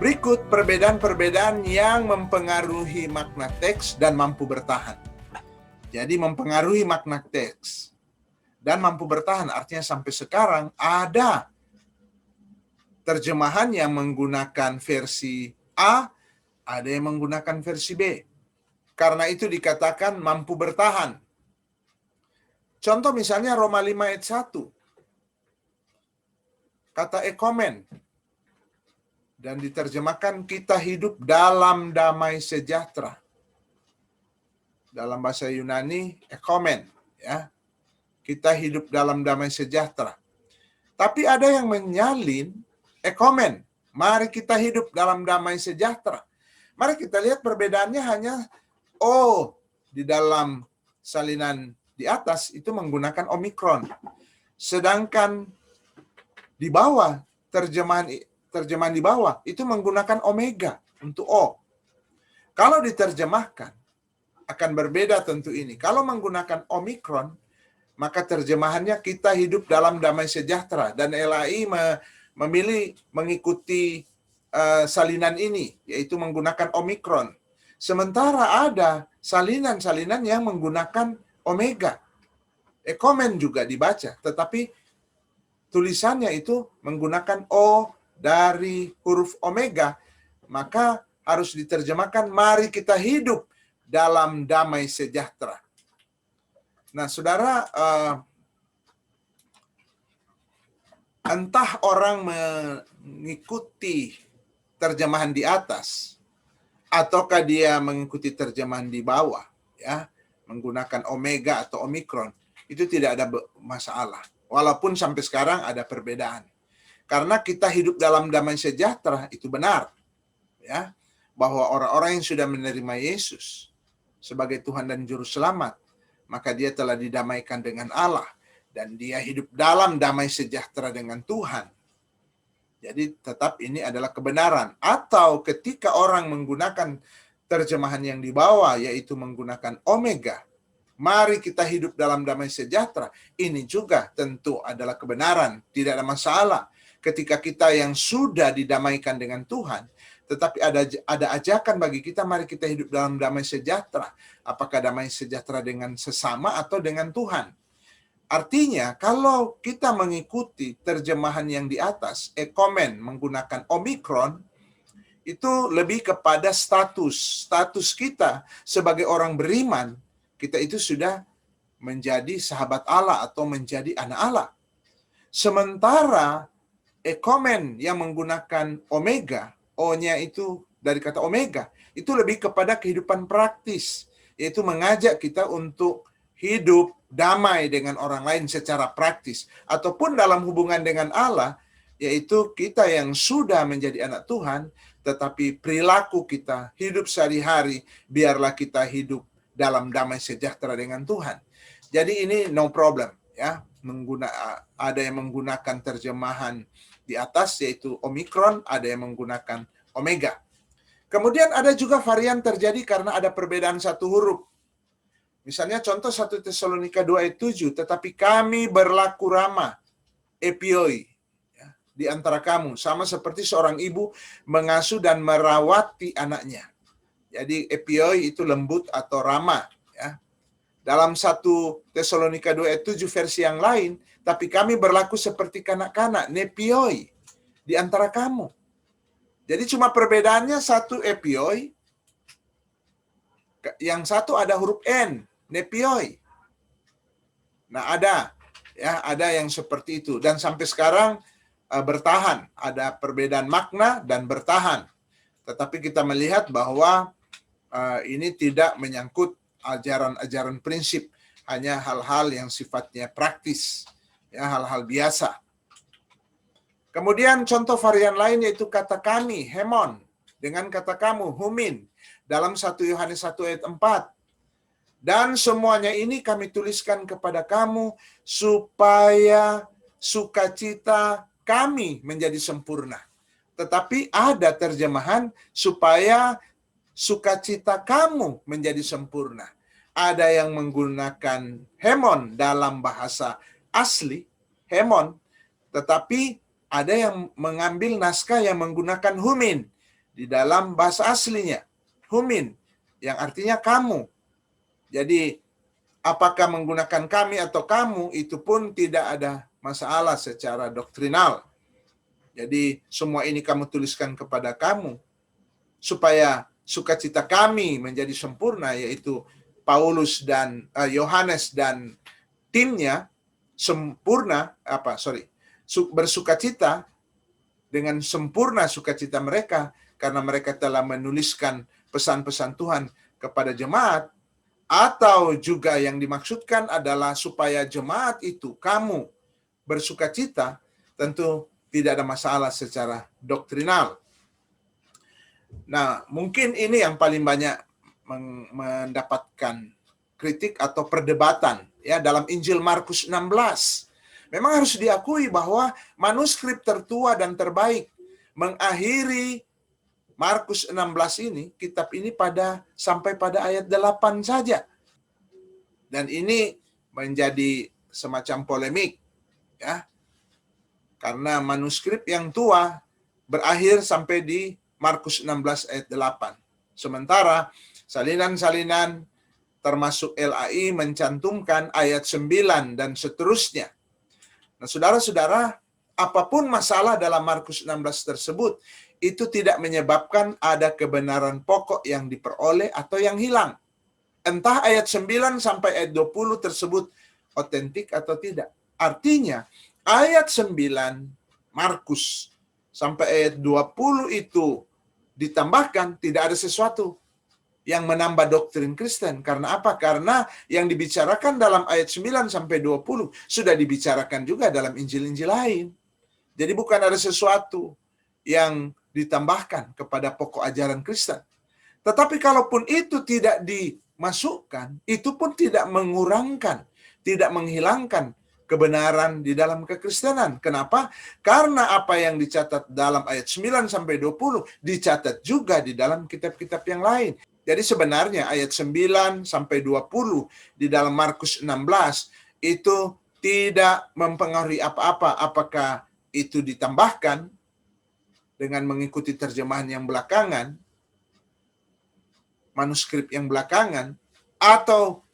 Berikut perbedaan-perbedaan yang mempengaruhi makna teks dan mampu bertahan. Jadi mempengaruhi makna teks dan mampu bertahan artinya sampai sekarang ada terjemahan yang menggunakan versi A, ada yang menggunakan versi B. Karena itu dikatakan mampu bertahan. Contoh misalnya Roma 5 ayat 1. Kata ekomen. Dan diterjemahkan kita hidup dalam damai sejahtera. Dalam bahasa Yunani, ekomen. Ya. Kita hidup dalam damai sejahtera. Tapi ada yang menyalin ekomen. Mari kita hidup dalam damai sejahtera. Mari kita lihat perbedaannya hanya O di dalam salinan di atas itu menggunakan omikron. Sedangkan di bawah terjemahan di bawah itu menggunakan omega untuk O. Kalau diterjemahkan akan berbeda tentu ini. Kalau menggunakan omikron, maka terjemahannya kita hidup dalam damai sejahtera. Dan LAI memilih mengikuti salinan ini, yaitu menggunakan omikron. Sementara ada salinan-salinan yang menggunakan omega. Ekomen juga dibaca, tetapi tulisannya itu menggunakan O dari huruf omega, maka harus diterjemahkan mari kita hidup dalam damai sejahtera. Nah, saudara, entah orang mengikuti terjemahan di atas, ataukah dia mengikuti terjemahan di bawah, ya, menggunakan omega atau omikron, itu tidak ada masalah. Walaupun sampai sekarang ada perbedaan. Karena kita hidup dalam damai sejahtera, itu benar. Ya, bahwa orang-orang yang sudah menerima Yesus sebagai Tuhan dan Juru Selamat, maka dia telah didamaikan dengan Allah. Dan dia hidup dalam damai sejahtera dengan Tuhan. Jadi tetap ini adalah kebenaran. Atau ketika orang menggunakan terjemahan yang di bawah, yaitu menggunakan omega, mari kita hidup dalam damai sejahtera. Ini juga tentu adalah kebenaran. Tidak ada masalah. Ketika kita yang sudah didamaikan dengan Tuhan, tetapi ada ajakan bagi kita, mari kita hidup dalam damai sejahtera. Apakah damai sejahtera dengan sesama atau dengan Tuhan? Artinya, kalau kita mengikuti terjemahan yang di atas, ekomen menggunakan omikron, itu lebih kepada status kita sebagai orang beriman, kita itu sudah menjadi sahabat Allah atau menjadi anak Allah. Sementara ekomen yang menggunakan omega, O-nya itu dari kata omega, itu lebih kepada kehidupan praktis, yaitu mengajak kita untuk hidup damai dengan orang lain secara praktis, ataupun dalam hubungan dengan Allah, yaitu kita yang sudah menjadi anak Tuhan, tetapi perilaku kita, hidup sehari-hari, biarlah kita hidup dalam damai sejahtera dengan Tuhan. Jadi ini no problem, ya. Ada yang menggunakan terjemahan di atas, yaitu omikron, ada yang menggunakan omega. Kemudian ada juga varian terjadi karena ada perbedaan satu huruf. Misalnya contoh 1 Tesalonika 2 ayat 7, tetapi kami berlaku ramah, epioi, ya, di antara kamu, sama seperti seorang ibu mengasuh dan merawati anaknya. Jadi epioi itu lembut atau ramah. Ya. Dalam 1 Tesalonika 2 ayat 7 versi yang lain, tapi kami berlaku seperti kanak-kanak, nepioi, di antara kamu. Jadi cuma perbedaannya satu epioi, yang satu ada huruf N, nepioi. Nah, ada yang seperti itu, dan sampai sekarang bertahan, ada perbedaan makna dan bertahan. Tetapi kita melihat bahwa ini tidak menyangkut ajaran-ajaran prinsip, hanya hal-hal yang sifatnya praktis, ya, hal-hal biasa. Kemudian contoh varian lain yaitu kata kami, hemon, dengan kata kamu, humin, dalam 1 Yohanes 1 ayat 4. Dan semuanya ini kami tuliskan kepada kamu supaya sukacita kami menjadi sempurna. Tetapi ada terjemahan supaya sukacita kamu menjadi sempurna. Ada yang menggunakan hemon dalam bahasa asli, hemon, tetapi ada yang mengambil naskah yang menggunakan humin. di dalam bahasa aslinya, humin, yang artinya kamu. Jadi apakah menggunakan kami atau kamu itu pun tidak ada masalah secara doktrinal. Jadi semua ini kamu tuliskan kepada kamu supaya sukacita kami menjadi sempurna, yaitu Paulus dan Yohanes dan timnya sempurna, bersukacita dengan sempurna sukacita mereka karena mereka telah menuliskan pesan-pesan Tuhan kepada jemaat, atau juga yang dimaksudkan adalah supaya jemaat itu kamu bersukacita, tentu tidak ada masalah secara doktrinal. Nah, mungkin ini yang paling banyak mendapatkan kritik atau perdebatan ya dalam Injil Markus 16. Memang harus diakui bahwa manuskrip tertua dan terbaik mengakhiri Markus 16 ini, kitab ini sampai pada ayat 8 saja. Dan ini menjadi semacam polemik ya. Karena manuskrip yang tua berakhir sampai di Markus 16 ayat 8. Sementara salinan-salinan termasuk LAI mencantumkan ayat 9 dan seterusnya. Nah, saudara-saudara, apapun masalah dalam Markus 16 tersebut, itu tidak menyebabkan ada kebenaran pokok yang diperoleh atau yang hilang. Entah ayat 9 sampai ayat 20 tersebut otentik atau tidak. Artinya, ayat 9 Markus sampai ayat 20 itu ditambahkan, tidak ada sesuatu yang menambah doktrin Kristen. Karena apa? Karena yang dibicarakan dalam ayat 9 sampai 20 sudah dibicarakan juga dalam Injil-Injil lain. Jadi bukan ada sesuatu yang ditambahkan kepada pokok ajaran Kristen. Tetapi kalaupun itu tidak dimasukkan, itu pun tidak mengurangkan, tidak menghilangkan kebenaran di dalam kekristenan. Kenapa? Karena apa yang dicatat dalam ayat 9 sampai 20 dicatat juga di dalam kitab-kitab yang lain. Jadi sebenarnya ayat 9 sampai 20 di dalam Markus 16 itu tidak mempengaruhi apa-apa apakah itu ditambahkan dengan mengikuti terjemahan yang belakangan, manuskrip yang belakangan, atau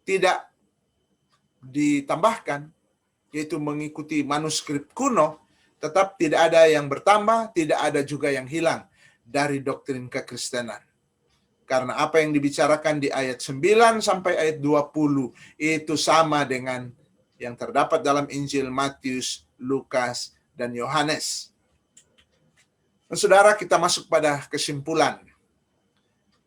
tidak ditambahkan, yaitu mengikuti manuskrip kuno, tetap tidak ada yang bertambah, tidak ada juga yang hilang dari doktrin kekristenan. Karena apa yang dibicarakan di ayat 9 sampai ayat 20 itu sama dengan yang terdapat dalam Injil Matius, Lukas, dan Yohanes. Nah, saudara, kita masuk pada kesimpulan.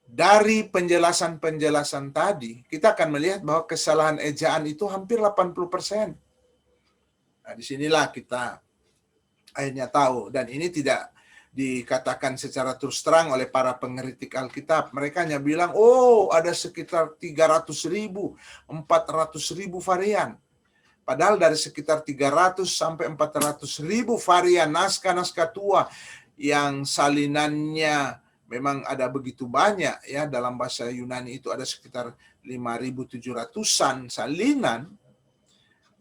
Dari penjelasan-penjelasan tadi, kita akan melihat bahwa kesalahan ejaan itu hampir 80%. Nah, disinilah kita akhirnya tahu, dan ini tidak dikatakan secara terus terang oleh para pengkritik Alkitab. Mereka hanya bilang, oh ada sekitar 300.000, 400.000 varian. Padahal dari sekitar 300 sampai 400.000 varian naskah-naskah tua yang salinannya memang ada begitu banyak ya, dalam bahasa Yunani itu ada sekitar 5.700-an salinan.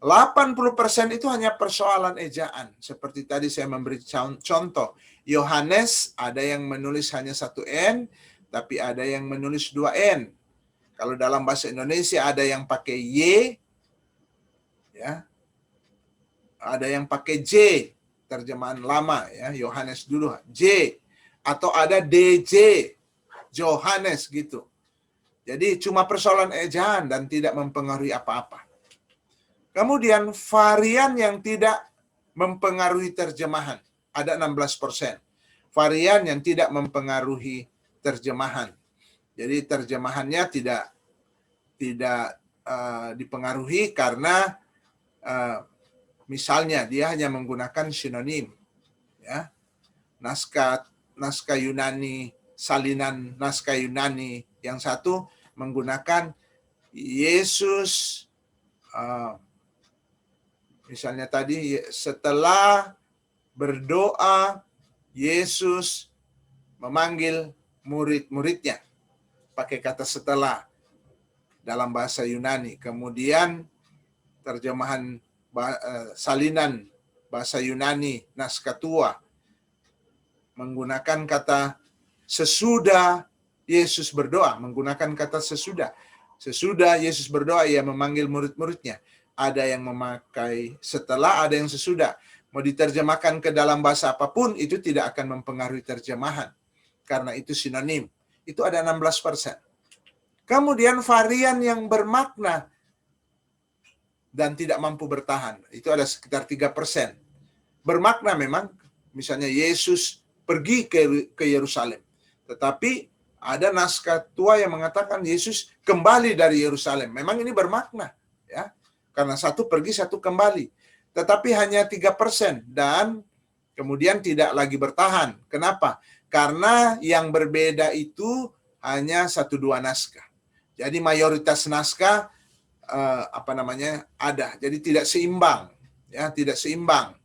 80% itu hanya persoalan ejaan. Seperti tadi saya memberi contoh. Yohanes ada yang menulis hanya 1 N, tapi ada yang menulis 2 N. Kalau dalam bahasa Indonesia ada yang pakai Y, ya, ada yang pakai J, terjemahan lama ya, Yohanes dulu J, atau ada DJ, Johannes gitu. Jadi cuma persoalan ejaan dan tidak mempengaruhi apa-apa. Kemudian varian yang tidak mempengaruhi terjemahan ada 16%. Varian yang tidak mempengaruhi terjemahan. Jadi terjemahannya tidak dipengaruhi karena misalnya dia hanya menggunakan sinonim, ya. Naskah Yunani, salinan naskah Yunani yang satu menggunakan Yesus, misalnya tadi setelah berdoa Yesus memanggil murid-muridnya, pakai kata setelah dalam bahasa Yunani. Kemudian terjemahan salinan bahasa Yunani naskah tua menggunakan kata sesudah Yesus berdoa, menggunakan kata sesudah. Sesudah Yesus berdoa, ia memanggil murid-muridnya. Ada yang memakai setelah, ada yang sesudah. Mau diterjemahkan ke dalam bahasa apapun, itu tidak akan mempengaruhi terjemahan. Karena itu sinonim. Itu ada 16%. Kemudian varian yang bermakna dan tidak mampu bertahan, itu ada sekitar 3%. Bermakna memang, misalnya Yesus pergi ke Yerusalem. Tetapi ada naskah tua yang mengatakan Yesus kembali dari Yerusalem. Memang ini bermakna, ya. Karena satu pergi, satu kembali. Tetapi hanya 3% dan kemudian tidak lagi bertahan. Kenapa? Karena yang berbeda itu hanya 1-2 naskah. Jadi mayoritas naskah ada. Jadi tidak seimbang, ya, tidak seimbang.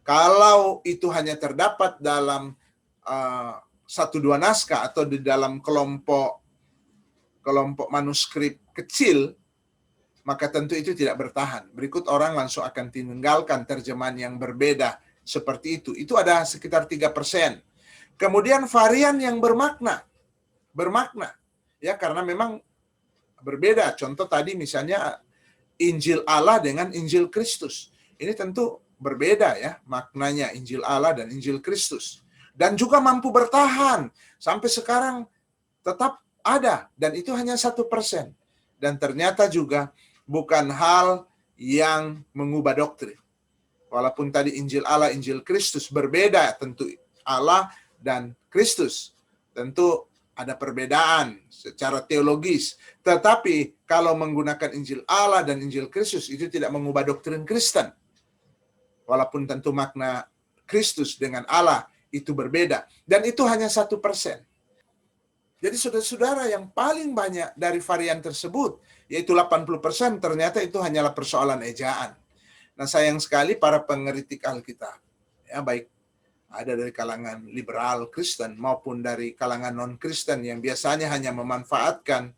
Kalau itu hanya terdapat dalam 1-2 naskah atau di dalam kelompok manuskrip kecil, maka tentu itu tidak bertahan. Berikut orang langsung akan tinggalkan terjemahan yang berbeda seperti itu. Itu ada sekitar 3%. Kemudian varian yang bermakna. Ya, karena memang berbeda. Contoh tadi misalnya Injil Allah dengan Injil Kristus. Ini tentu berbeda ya maknanya Injil Allah dan Injil Kristus. Dan juga mampu bertahan. Sampai sekarang tetap ada. Dan itu hanya 1%. Dan ternyata juga bukan hal yang mengubah doktrin. Walaupun tadi Injil Allah, Injil Kristus berbeda, tentu Allah dan Kristus. Tentu ada perbedaan secara teologis. Tetapi kalau menggunakan Injil Allah dan Injil Kristus, itu tidak mengubah doktrin Kristen. Walaupun tentu makna Kristus dengan Allah itu berbeda. Dan itu hanya 1%. Jadi saudara-saudara, yang paling banyak dari varian tersebut, yaitu 80%, ternyata itu hanyalah persoalan ejaan. Nah, sayang sekali para pengkritik Alkitab, ya, baik ada dari kalangan liberal Kristen maupun dari kalangan non-Kristen yang biasanya hanya memanfaatkan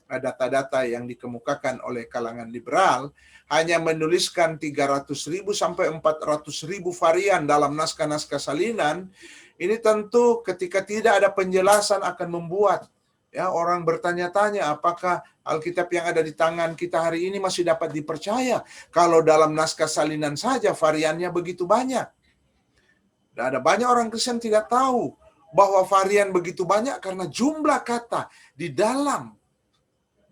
data-data yang dikemukakan oleh kalangan liberal, hanya menuliskan 300.000 sampai 400.000 varian dalam naskah-naskah salinan. Ini tentu ketika tidak ada penjelasan akan membuat ya orang bertanya-tanya apakah Alkitab yang ada di tangan kita hari ini masih dapat dipercaya kalau dalam naskah salinan saja variannya begitu banyak. Dan ada banyak orang Kristen tidak tahu bahwa varian begitu banyak karena jumlah kata di dalam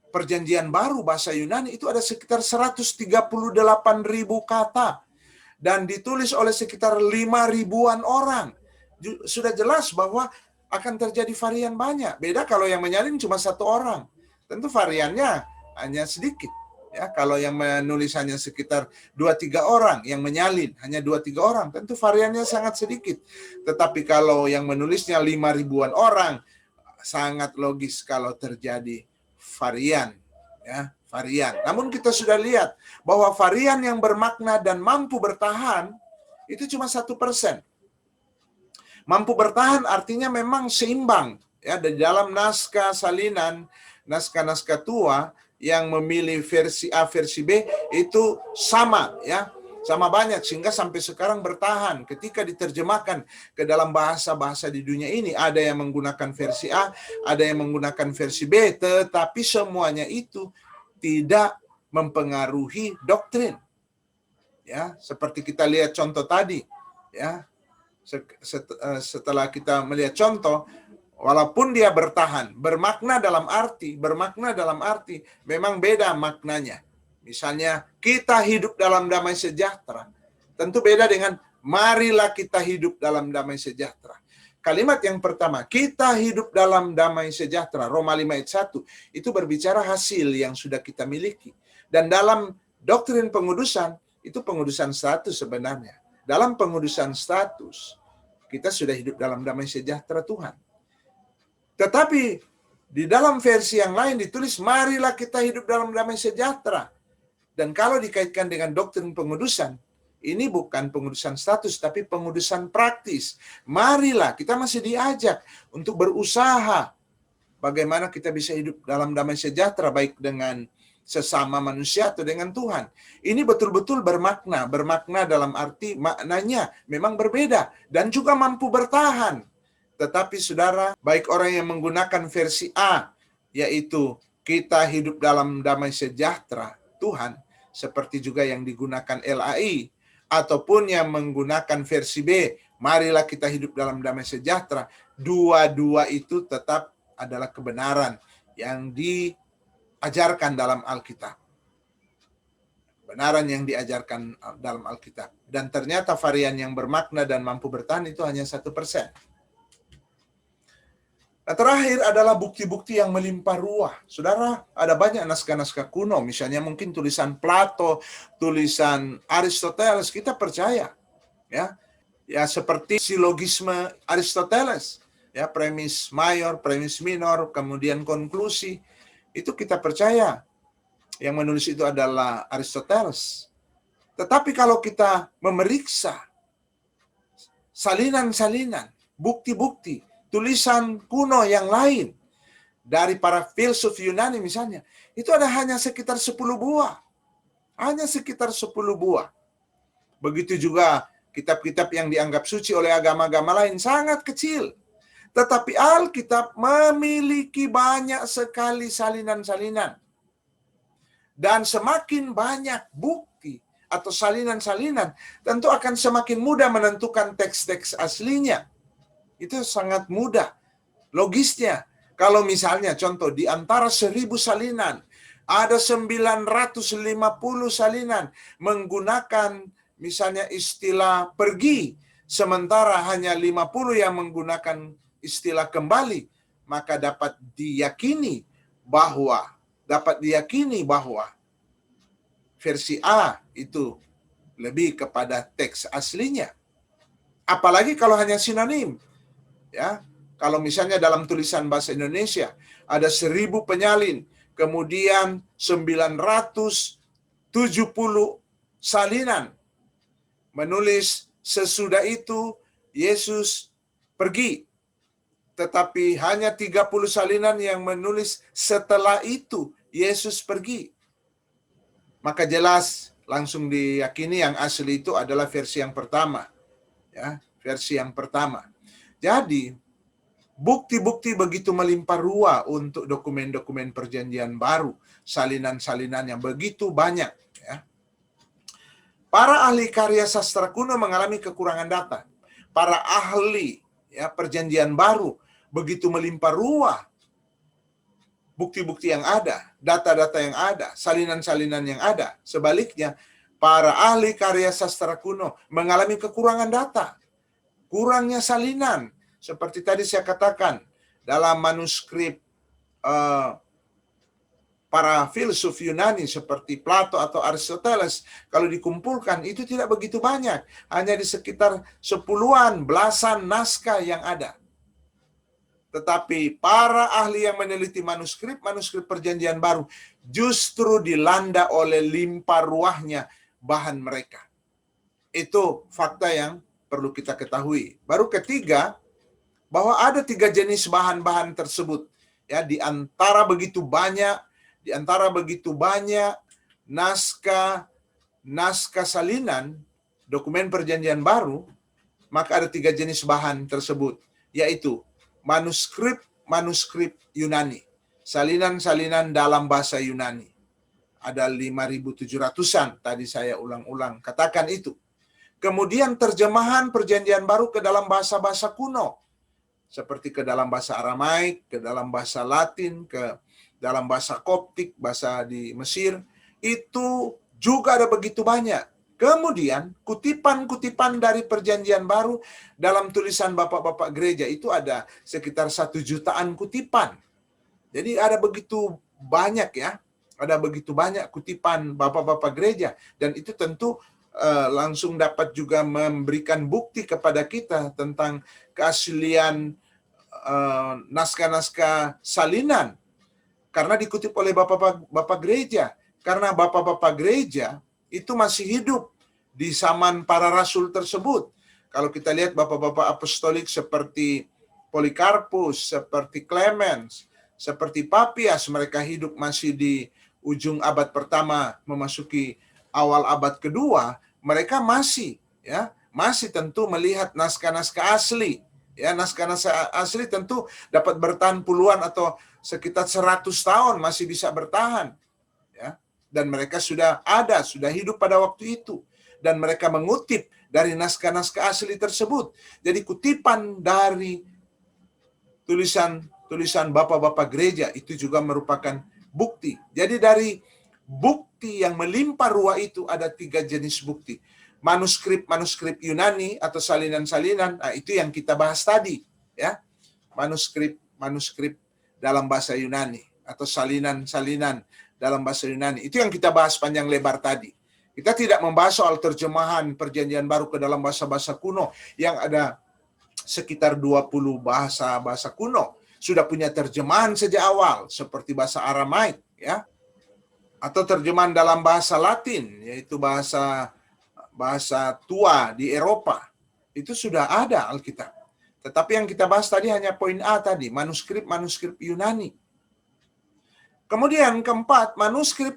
Perjanjian Baru bahasa Yunani itu ada sekitar 138.000 kata dan ditulis oleh sekitar 5.000-an orang. Sudah jelas bahwa akan terjadi varian banyak. Beda kalau yang menyalin cuma 1 orang. Tentu variannya hanya sedikit. Ya, kalau yang menulis hanya sekitar 2-3 orang, yang menyalin hanya 2-3 orang, tentu variannya sangat sedikit. Tetapi kalau yang menulisnya 5.000-an orang, sangat logis kalau terjadi varian, ya, varian. Namun kita sudah lihat bahwa varian yang bermakna dan mampu bertahan itu cuma 1%. Mampu bertahan artinya memang seimbang, ya, di dalam naskah salinan, naskah-naskah tua yang memilih versi A, versi B itu sama, ya, sama banyak sehingga sampai sekarang bertahan. Ketika diterjemahkan ke dalam bahasa-bahasa di dunia ini, ada yang menggunakan versi A, ada yang menggunakan versi B, tetapi semuanya itu tidak mempengaruhi doktrin. Ya, seperti kita lihat contoh tadi, ya. Setelah kita melihat contoh, walaupun dia bertahan, bermakna dalam arti memang beda maknanya. Misalnya, kita hidup dalam damai sejahtera. Tentu beda dengan marilah kita hidup dalam damai sejahtera. Kalimat yang pertama, kita hidup dalam damai sejahtera, Roma 5 ayat 1, itu berbicara hasil yang sudah kita miliki. Dan dalam doktrin pengudusan, itu pengudusan status sebenarnya. Dalam pengudusan status, kita sudah hidup dalam damai sejahtera Tuhan. Tetapi di dalam versi yang lain ditulis, marilah kita hidup dalam damai sejahtera. Dan kalau dikaitkan dengan doktrin pengudusan, ini bukan pengudusan status, tapi pengudusan praktis. Marilah, kita masih diajak untuk berusaha bagaimana kita bisa hidup dalam damai sejahtera, baik dengan sesama manusia atau dengan Tuhan. Ini betul-betul bermakna. Bermakna dalam arti maknanya memang berbeda. Dan juga mampu bertahan. Tetapi saudara, baik orang yang menggunakan versi A, yaitu kita hidup dalam damai sejahtera Tuhan, seperti juga yang digunakan LAI, ataupun yang menggunakan versi B, marilah kita hidup dalam damai sejahtera, dua-dua itu tetap adalah kebenaran yang diajarkan dalam Alkitab. Kebenaran yang diajarkan dalam Alkitab. Dan ternyata varian yang bermakna dan mampu bertahan itu hanya 1%. Nah, terakhir adalah bukti-bukti yang melimpah ruah. Saudara, ada banyak naskah-naskah kuno, misalnya mungkin tulisan Plato, tulisan Aristoteles, kita percaya. Ya seperti silogisme Aristoteles, ya premis mayor, premis minor, kemudian konklusi, itu kita percaya. Yang menulis itu adalah Aristoteles. Tetapi kalau kita memeriksa salinan-salinan, bukti-bukti, tulisan kuno yang lain dari para filsuf Yunani misalnya, itu ada hanya sekitar 10 buah. Hanya sekitar 10 buah. Begitu juga kitab-kitab yang dianggap suci oleh agama-agama lain, sangat kecil. Tetapi Alkitab memiliki banyak sekali salinan-salinan. Dan semakin banyak bukti atau salinan-salinan, tentu akan semakin mudah menentukan teks-teks aslinya. Itu sangat mudah. Logisnya, kalau misalnya contoh di antara 1000 salinan, ada 950 salinan menggunakan misalnya istilah pergi, sementara hanya 50 yang menggunakan istilah kembali, maka dapat diyakini bahwa versi A itu lebih kepada teks aslinya. Apalagi kalau hanya sinonim. Ya, kalau misalnya dalam tulisan bahasa Indonesia ada 1000 penyalin, kemudian 970 salinan menulis sesudah itu Yesus pergi. Tetapi hanya 30 salinan yang menulis setelah itu Yesus pergi. Maka jelas langsung diyakini yang asli itu adalah versi yang pertama. Ya, versi yang pertama. Jadi, bukti-bukti begitu melimpah ruah untuk dokumen-dokumen perjanjian baru, salinan-salinan yang begitu banyak. Ya. Para ahli karya sastra kuno mengalami kekurangan data. Para ahli perjanjian baru begitu melimpah ruah bukti-bukti yang ada, data-data yang ada, salinan-salinan yang ada. Sebaliknya, para ahli karya sastra kuno mengalami kekurangan data, kurangnya salinan. Seperti tadi saya katakan, dalam manuskrip para filsuf Yunani seperti Plato atau Aristoteles, kalau dikumpulkan itu tidak begitu banyak. Hanya di sekitar 10-an, belasan naskah yang ada. Tetapi para ahli yang meneliti manuskrip perjanjian baru justru dilanda oleh limpah ruahnya bahan mereka. Itu fakta yang perlu kita ketahui. Baru ketiga, bahwa ada 3 jenis bahan-bahan tersebut. Ya, di antara begitu banyak naskah salinan dokumen perjanjian baru, maka ada 3 jenis bahan tersebut, yaitu manuskrip Yunani, salinan-salinan dalam bahasa Yunani. Ada 5.700-an, tadi saya ulang-ulang katakan itu. Kemudian terjemahan perjanjian baru ke dalam bahasa-bahasa kuno, seperti ke dalam bahasa Aramaik, ke dalam bahasa Latin, ke dalam bahasa Koptik, bahasa di Mesir, itu juga ada begitu banyak. Kemudian kutipan-kutipan dari perjanjian baru dalam tulisan bapak-bapak gereja itu ada sekitar 1 jutaan kutipan. Jadi ada begitu banyak ada begitu banyak kutipan bapak-bapak gereja, dan itu tentu langsung dapat juga memberikan bukti kepada kita tentang keaslian naskah-naskah salinan karena dikutip oleh bapak-bapak gereja. Karena bapak-bapak gereja itu masih hidup di zaman para rasul tersebut. Kalau kita lihat bapak-bapak apostolik seperti Polikarpus, seperti Clemens, seperti Papias, mereka hidup masih di ujung abad pertama memasuki awal abad kedua, mereka masih tentu melihat naskah-naskah asli Ya, naskah-naskah asli tentu dapat bertahan puluhan atau sekitar 100 tahun masih bisa bertahan. Ya. Dan mereka sudah hidup pada waktu itu. Dan mereka mengutip dari naskah-naskah asli tersebut. Jadi kutipan dari tulisan bapak-bapak gereja itu juga merupakan bukti. Jadi dari bukti yang melimpah ruah itu ada 3 jenis bukti. Manuskrip Yunani atau salinan-salinan, nah itu yang kita bahas tadi, ya. Manuskrip dalam bahasa Yunani atau salinan-salinan dalam bahasa Yunani. Itu yang kita bahas panjang lebar tadi. Kita tidak membahas soal terjemahan Perjanjian Baru ke dalam bahasa-bahasa kuno yang ada sekitar 20 bahasa kuno. Sudah punya terjemahan sejak awal seperti bahasa Aramaik, ya. Atau terjemahan dalam bahasa Latin, yaitu bahasa tua di Eropa. Itu sudah ada Alkitab. Tetapi yang kita bahas tadi hanya poin A tadi, manuskrip Yunani. Kemudian keempat, manuskrip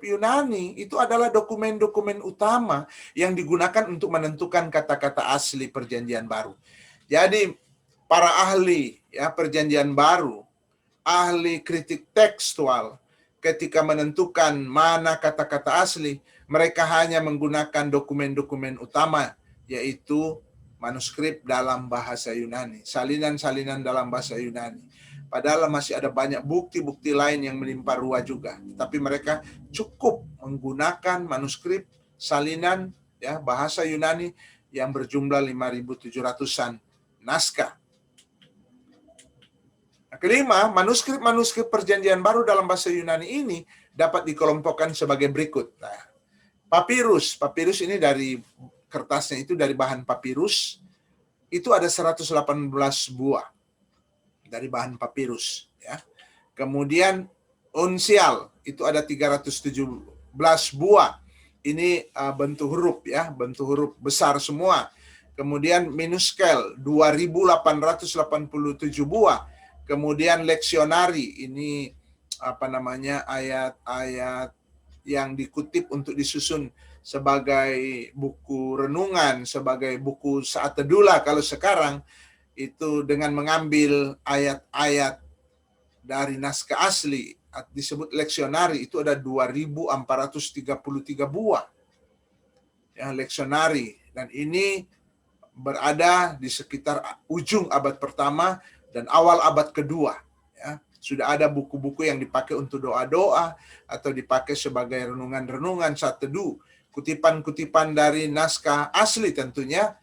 Yunani itu adalah dokumen-dokumen utama yang digunakan untuk menentukan kata-kata asli Perjanjian Baru. Jadi para ahli Perjanjian Baru, ahli kritik tekstual, ketika menentukan mana kata-kata asli, mereka hanya menggunakan dokumen-dokumen utama, yaitu manuskrip dalam bahasa Yunani, salinan-salinan dalam bahasa Yunani. Padahal masih ada banyak bukti-bukti lain yang melimpah ruah juga. Tapi mereka cukup menggunakan manuskrip salinan bahasa Yunani yang berjumlah 5.700-an naskah. Kelima, manuskrip Perjanjian Baru dalam bahasa Yunani ini dapat dikelompokkan sebagai berikut. Nah, papirus ini dari kertasnya itu dari bahan papirus, itu ada 118 buah dari bahan papirus. Ya. Kemudian unsial itu ada 317 buah. Ini bentuk huruf bentuk huruf besar semua. Kemudian minuskel 2.887 buah. Kemudian leksionari, ini ayat-ayat yang dikutip untuk disusun sebagai buku renungan, sebagai buku saat teduh lah kalau sekarang, itu dengan mengambil ayat-ayat dari naskah asli, disebut leksionari, itu ada 2.433 buah. Ya, leksionari. Dan ini berada di sekitar ujung abad pertama dan awal abad kedua. Ya, sudah ada buku-buku yang dipakai untuk doa-doa atau dipakai sebagai renungan-renungan saat teduh. Kutipan-kutipan dari naskah asli tentunya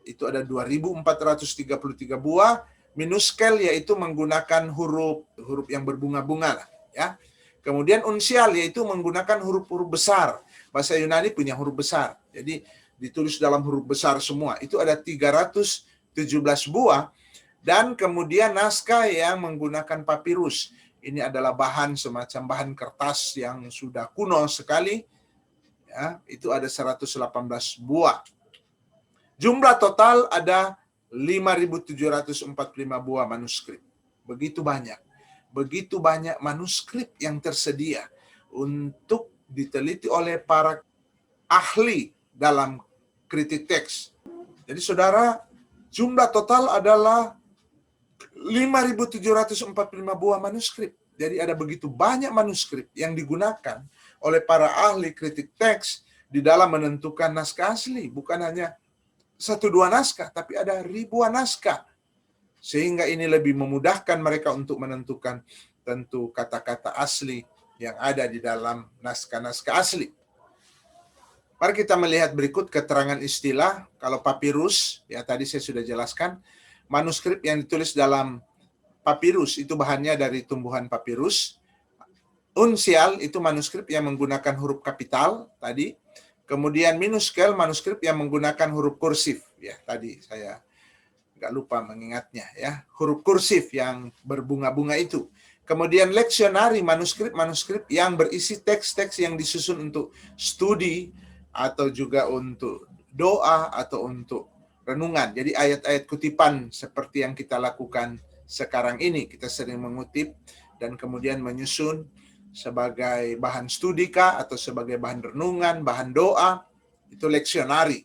itu ada 2.433 buah. Minuskel yaitu menggunakan huruf yang berbunga-bunga lah, ya. Kemudian unsial yaitu menggunakan huruf-huruf besar. Bahasa Yunani punya huruf besar. Jadi ditulis dalam huruf besar semua. Itu ada 317 buah. Dan kemudian naskah yang menggunakan papirus. Ini adalah semacam bahan kertas yang sudah kuno sekali. Ya, itu ada 118 buah. Jumlah total ada 5.745 buah manuskrip. Begitu banyak manuskrip yang tersedia untuk diteliti oleh para ahli dalam kritik teks. Jadi saudara, jumlah total adalah 5.745 buah manuskrip. Jadi ada begitu banyak manuskrip yang digunakan oleh para ahli kritik teks di dalam menentukan naskah asli. Bukan hanya 1-2 naskah, tapi ada ribuan naskah. Sehingga ini lebih memudahkan mereka untuk menentukan tentu kata-kata asli yang ada di dalam naskah-naskah asli. Mari kita melihat berikut keterangan istilah. Kalau papirus, ya tadi saya sudah jelaskan, manuskrip yang ditulis dalam papirus itu bahannya dari tumbuhan papirus. Unsial itu manuskrip yang menggunakan huruf kapital tadi. Kemudian minuskel manuskrip yang menggunakan huruf kursif. Ya, tadi saya nggak lupa mengingatnya ya. Huruf kursif yang berbunga-bunga itu. Kemudian leksionari manuskrip yang berisi teks-teks yang disusun untuk studi atau juga untuk doa atau untuk renungan. Jadi ayat-ayat kutipan seperti yang kita lakukan sekarang ini. Kita sering mengutip dan kemudian menyusun sebagai bahan studi atau sebagai bahan renungan, bahan doa, itu leksionari.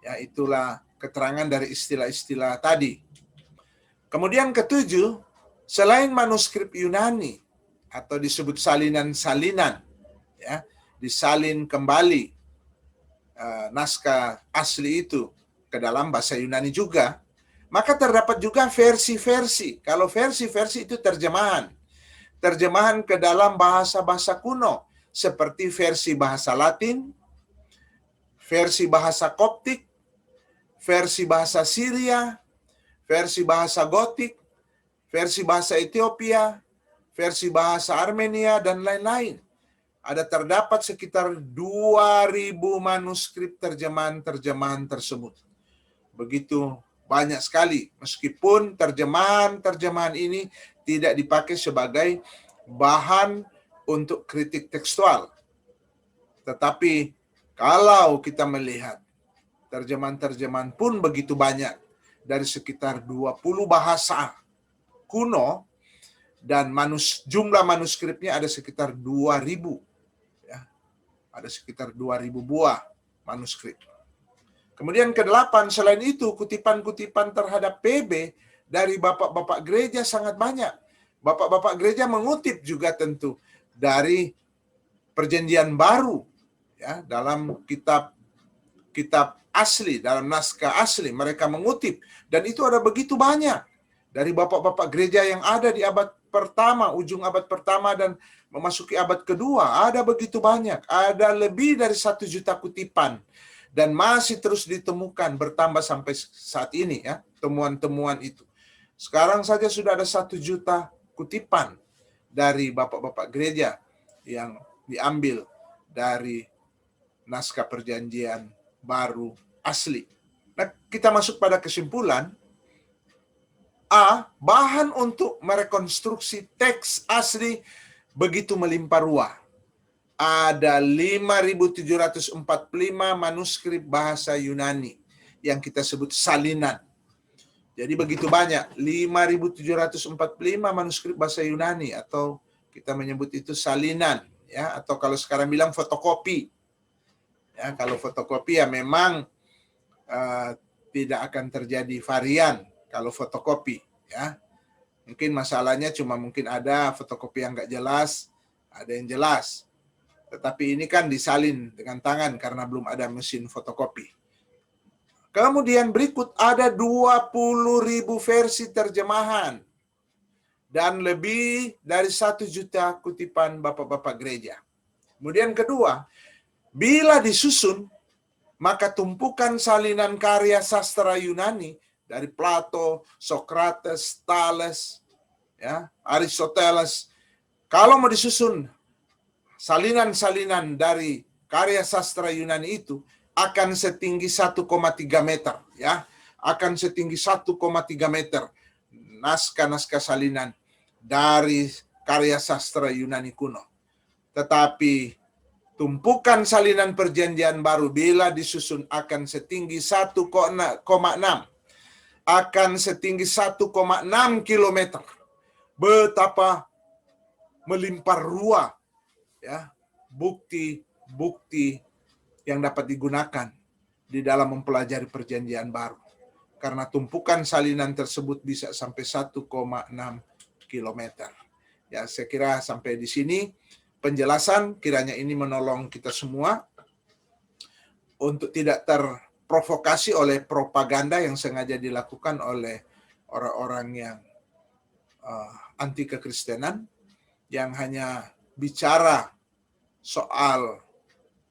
Ya, itulah keterangan dari istilah-istilah tadi. Kemudian ketujuh, selain manuskrip Yunani atau disebut salinan-salinan, ya, disalin kembali naskah asli itu ke dalam bahasa Yunani juga, maka terdapat juga versi-versi. Kalau versi-versi itu terjemahan ke dalam bahasa-bahasa kuno, seperti versi bahasa Latin, versi bahasa Koptik, versi bahasa Syria, versi bahasa Gotik, versi bahasa Ethiopia, versi bahasa Armenia, dan lain-lain. Ada terdapat sekitar 2.000 manuskrip terjemahan-terjemahan tersebut. Begitu banyak sekali, meskipun terjemahan-terjemahan ini tidak dipakai sebagai bahan untuk kritik tekstual. Tetapi kalau kita melihat terjemahan-terjemahan pun begitu banyak, dari sekitar 20 bahasa kuno, dan jumlah manuskripnya ada sekitar 2.000. Ya, ada sekitar 2.000 buah manuskrip. Kemudian ke-8, selain itu kutipan-kutipan terhadap PB dari bapak-bapak gereja sangat banyak. Bapak-bapak gereja mengutip juga tentu dari Perjanjian Baru, ya, dalam kitab asli, dalam naskah asli mereka mengutip, dan itu ada begitu banyak dari bapak-bapak gereja yang ada di abad pertama, ujung abad pertama dan memasuki abad kedua, ada begitu banyak, ada lebih dari 1 juta kutipan, dan masih terus ditemukan, bertambah sampai saat ini, ya, temuan-temuan itu. Sekarang saja sudah ada 1 juta kutipan dari bapak-bapak gereja yang diambil dari naskah Perjanjian Baru asli. Nah, kita masuk pada kesimpulan. A. Bahan untuk merekonstruksi teks asli begitu melimpah ruah. Ada 5.745 manuskrip bahasa Yunani yang kita sebut salinan. Jadi begitu banyak, 5.745 manuskrip bahasa Yunani, atau kita menyebut itu salinan, ya, atau kalau sekarang bilang fotokopi. Ya, kalau fotokopi ya memang tidak akan terjadi varian kalau fotokopi, ya. Mungkin masalahnya cuma mungkin ada fotokopi yang nggak jelas, ada yang jelas. Tetapi ini kan disalin dengan tangan karena belum ada mesin fotokopi. Kemudian berikut ada 20.000 versi terjemahan dan lebih dari 1 juta kutipan bapak-bapak gereja. Kemudian kedua, bila disusun, maka tumpukan salinan karya sastra Yunani dari Plato, Socrates, Thales, ya, Aristoteles, kalau mau disusun salinan-salinan dari karya sastra Yunani itu akan setinggi 1,3 meter, ya, akan setinggi 1,3 meter naskah-naskah salinan dari karya sastra Yunani kuno. Tetapi tumpukan salinan Perjanjian Baru bila disusun akan setinggi 1,6, akan setinggi 1,6 kilometer. Betapa melimpah ruah, ya, bukti-bukti yang dapat digunakan di dalam mempelajari Perjanjian Baru. Karena tumpukan salinan tersebut bisa sampai 1,6 kilometer. Ya, saya kira sampai di sini penjelasan, kiranya ini menolong kita semua untuk tidak terprovokasi oleh propaganda yang sengaja dilakukan oleh orang-orang yang anti kekristenan, yang hanya bicara soal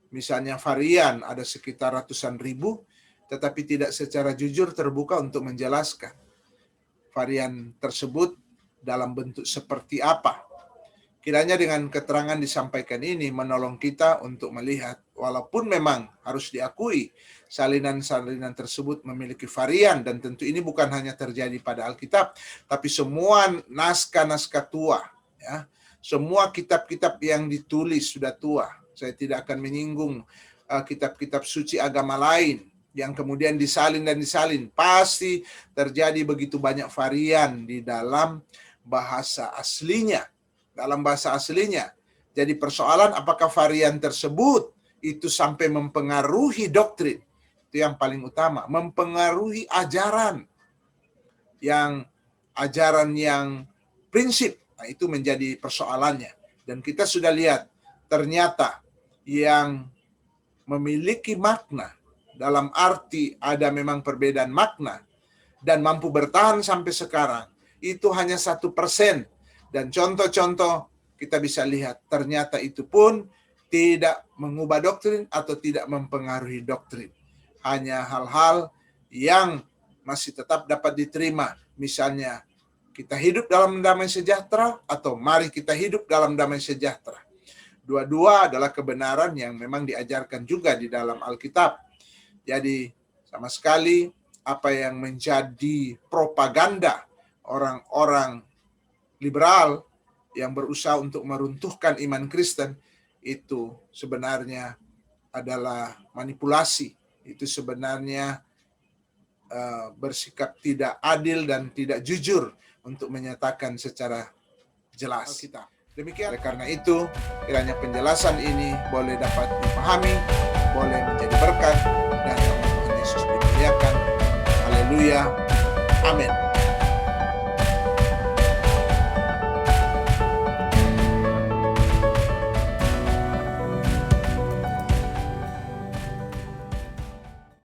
misalnya varian ada sekitar ratusan ribu, tetapi tidak secara jujur terbuka untuk menjelaskan varian tersebut dalam bentuk seperti apa. Kiranya dengan keterangan disampaikan ini menolong kita untuk melihat, walaupun memang harus diakui salinan-salinan tersebut memiliki varian, dan tentu ini bukan hanya terjadi pada Alkitab, tapi semua naskah-naskah tua, ya, semua kitab-kitab yang ditulis sudah tua. Saya tidak akan menyinggung kitab-kitab suci agama lain yang kemudian disalin dan disalin. Pasti terjadi begitu banyak varian di dalam bahasa aslinya. Jadi persoalan apakah varian tersebut itu sampai mempengaruhi doktrin. Itu yang paling utama, mempengaruhi ajaran yang ajaran yang prinsip. Nah, itu menjadi persoalannya. Dan kita sudah lihat, ternyata yang memiliki makna, dalam arti ada memang perbedaan makna, dan mampu bertahan sampai sekarang, itu hanya 1%. Dan contoh-contoh kita bisa lihat, ternyata itu pun tidak mengubah doktrin atau tidak mempengaruhi doktrin. Hanya hal-hal yang masih tetap dapat diterima. Misalnya, kita hidup dalam damai sejahtera atau mari kita hidup dalam damai sejahtera. Dua-dua adalah kebenaran yang memang diajarkan juga di dalam Alkitab. Jadi, sama sekali apa yang menjadi propaganda orang-orang liberal yang berusaha untuk meruntuhkan iman Kristen, itu sebenarnya adalah manipulasi. Itu sebenarnya bersikap tidak adil dan tidak jujur untuk menyatakan secara jelas. Demikian. Oleh karena itu, kiranya penjelasan ini boleh dapat dipahami, boleh menjadi berkat, dan nama Tuhan Yesus dimuliakan. Haleluya. Amin.